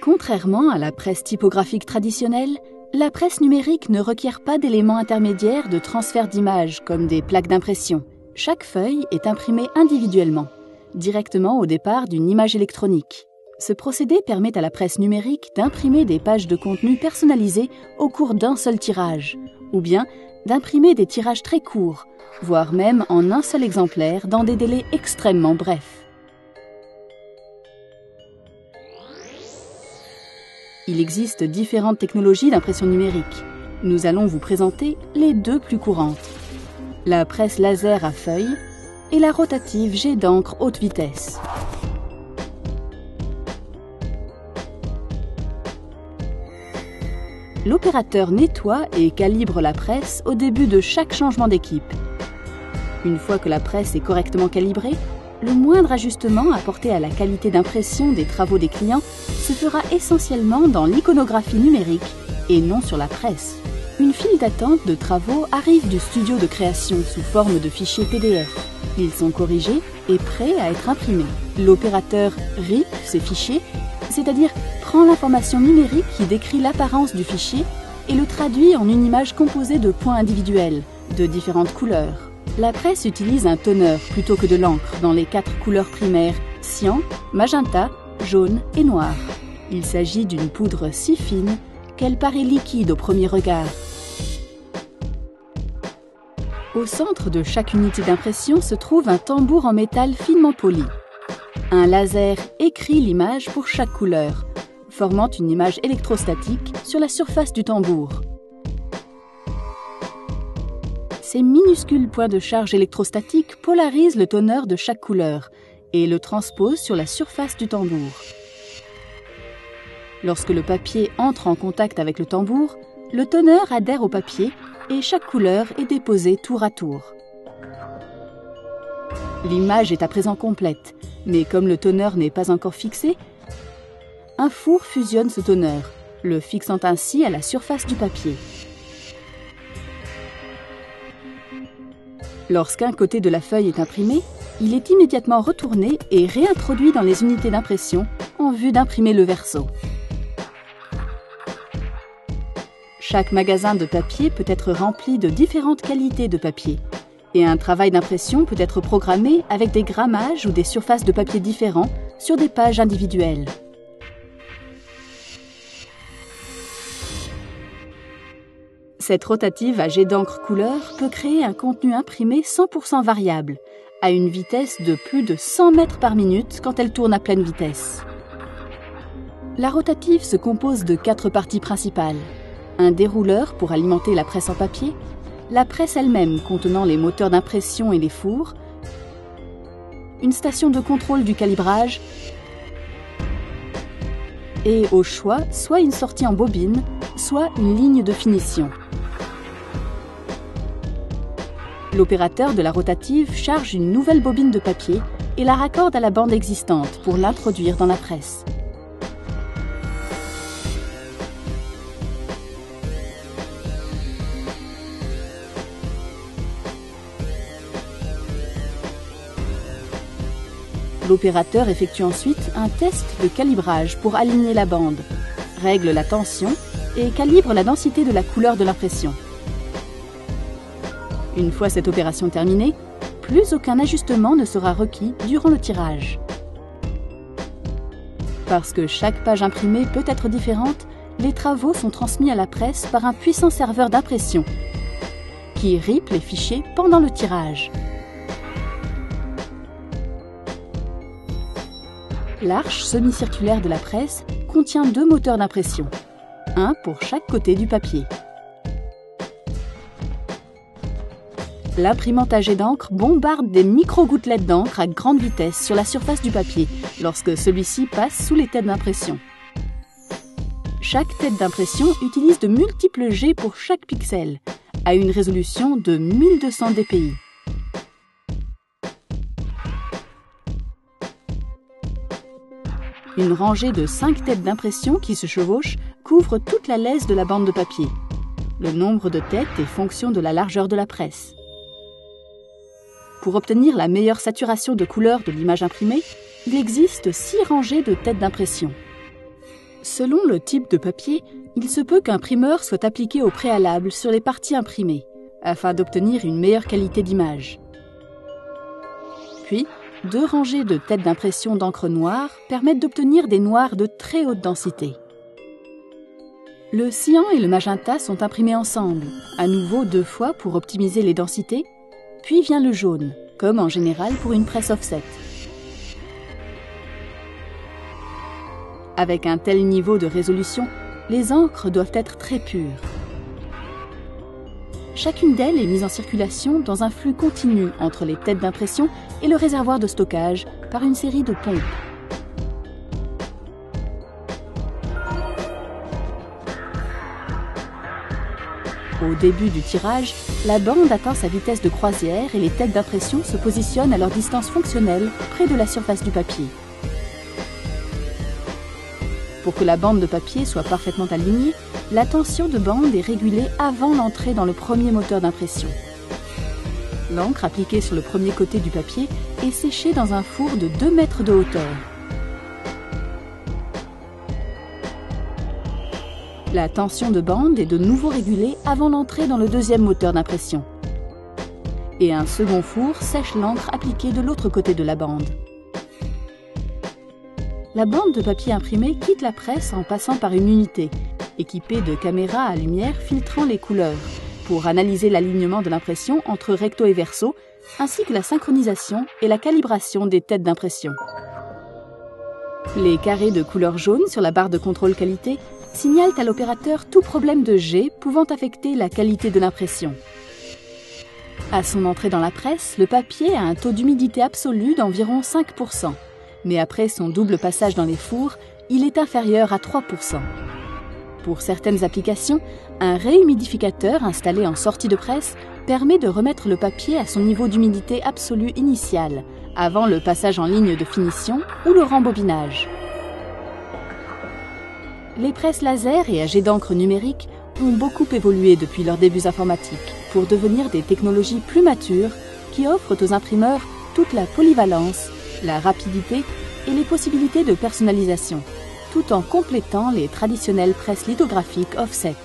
Contrairement à la presse typographique traditionnelle, la presse numérique ne requiert pas d'éléments intermédiaires de transfert d'images comme des plaques d'impression. Chaque feuille est imprimée individuellement, directement au départ d'une image électronique. Ce procédé permet à la presse numérique d'imprimer des pages de contenu personnalisées au cours d'un seul tirage, ou bien d'imprimer des tirages très courts, voire même en un seul exemplaire dans des délais extrêmement brefs. Il existe différentes technologies d'impression numérique. Nous allons vous présenter les deux plus courantes. La presse laser à feuilles et la rotative jet d'encre haute vitesse. L'opérateur nettoie et calibre la presse au début de chaque changement d'équipe. Une fois que la presse est correctement calibrée, le moindre ajustement apporté à la qualité d'impression des travaux des clients se fera essentiellement dans l'iconographie numérique et non sur la presse. Une file d'attente de travaux arrive du studio de création sous forme de fichiers PDF. Ils sont corrigés et prêts à être imprimés. L'opérateur RIP ces fichiers, c'est-à-dire prend l'information numérique qui décrit l'apparence du fichier et le traduit en une image composée de points individuels, de différentes couleurs. La presse utilise un toner plutôt que de l'encre dans les 4 couleurs primaires, cyan, magenta, jaune et noir. Il s'agit d'une poudre si fine qu'elle paraît liquide au premier regard. Au centre de chaque unité d'impression se trouve un tambour en métal finement poli. Un laser écrit l'image pour chaque couleur, formant une image électrostatique sur la surface du tambour. Ces minuscules points de charge électrostatique polarisent le toner de chaque couleur et le transposent sur la surface du tambour. Lorsque le papier entre en contact avec le tambour, le toner adhère au papier et chaque couleur est déposée tour à tour. L'image est à présent complète, mais comme le toner n'est pas encore fixé, un four fusionne ce toner, le fixant ainsi à la surface du papier. Lorsqu'un côté de la feuille est imprimé, il est immédiatement retourné et réintroduit dans les unités d'impression en vue d'imprimer le verso. Chaque magasin de papier peut être rempli de différentes qualités de papier et un travail d'impression peut être programmé avec des grammages ou des surfaces de papier différents sur des pages individuelles. Cette rotative à jet d'encre couleur peut créer un contenu imprimé 100% variable, à une vitesse de plus de 100 mètres par minute quand elle tourne à pleine vitesse. La rotative se compose de 4 parties principales. Un dérouleur pour alimenter la presse en papier, la presse elle-même contenant les moteurs d'impression et les fours, une station de contrôle du calibrage et au choix, soit une sortie en bobine, soit une ligne de finition. L'opérateur de la rotative charge une nouvelle bobine de papier et la raccorde à la bande existante pour l'introduire dans la presse. L'opérateur effectue ensuite un test de calibrage pour aligner la bande, règle la tension et calibre la densité de la couleur de l'impression. Une fois cette opération terminée, plus aucun ajustement ne sera requis durant le tirage. Parce que chaque page imprimée peut être différente, les travaux sont transmis à la presse par un puissant serveur d'impression qui rip les fichiers pendant le tirage. L'arche semi-circulaire de la presse contient 2 moteurs d'impression, un pour chaque côté du papier. L'imprimante à jet d'encre bombarde des micro-gouttelettes d'encre à grande vitesse sur la surface du papier lorsque celui-ci passe sous les têtes d'impression. Chaque tête d'impression utilise de multiples jets pour chaque pixel, à une résolution de 1200 dpi. Une rangée de 5 têtes d'impression qui se chevauchent couvre toute la laisse de la bande de papier. Le nombre de têtes est fonction de la largeur de la presse. Pour obtenir la meilleure saturation de couleur de l'image imprimée, il existe 6 rangées de têtes d'impression. Selon le type de papier, il se peut qu'un primeur soit appliqué au préalable sur les parties imprimées, afin d'obtenir une meilleure qualité d'image. Puis, 2 rangées de têtes d'impression d'encre noire permettent d'obtenir des noirs de très haute densité. Le cyan et le magenta sont imprimés ensemble, à nouveau 2 fois pour optimiser les densités, puis vient le jaune, comme en général pour une presse offset. Avec un tel niveau de résolution, les encres doivent être très pures. Chacune d'elles est mise en circulation dans un flux continu entre les têtes d'impression et le réservoir de stockage par une série de pompes. Au début du tirage, la bande atteint sa vitesse de croisière et les têtes d'impression se positionnent à leur distance fonctionnelle près de la surface du papier. Pour que la bande de papier soit parfaitement alignée, la tension de bande est régulée avant l'entrée dans le premier moteur d'impression. L'encre appliquée sur le premier côté du papier est séchée dans un four de 2 mètres de hauteur. La tension de bande est de nouveau régulée avant l'entrée dans le deuxième moteur d'impression. Et un second four sèche l'encre appliquée de l'autre côté de la bande. La bande de papier imprimé quitte la presse en passant par une unité, équipée de caméras à lumière filtrant les couleurs, pour analyser l'alignement de l'impression entre recto et verso, ainsi que la synchronisation et la calibration des têtes d'impression. Les carrés de couleur jaune sur la barre de contrôle qualité signalent à l'opérateur tout problème de jet pouvant affecter la qualité de l'impression. À son entrée dans la presse, le papier a un taux d'humidité absolu d'environ 5%. Mais après son double passage dans les fours, il est inférieur à 3%. Pour certaines applications, un réhumidificateur installé en sortie de presse permet de remettre le papier à son niveau d'humidité absolu initial, avant le passage en ligne de finition ou le rembobinage. Les presses laser et à jet d'encre numérique ont beaucoup évolué depuis leurs débuts informatiques pour devenir des technologies plus matures qui offrent aux imprimeurs toute la polyvalence, la rapidité et les possibilités de personnalisation, tout en complétant les traditionnelles presses lithographiques offset.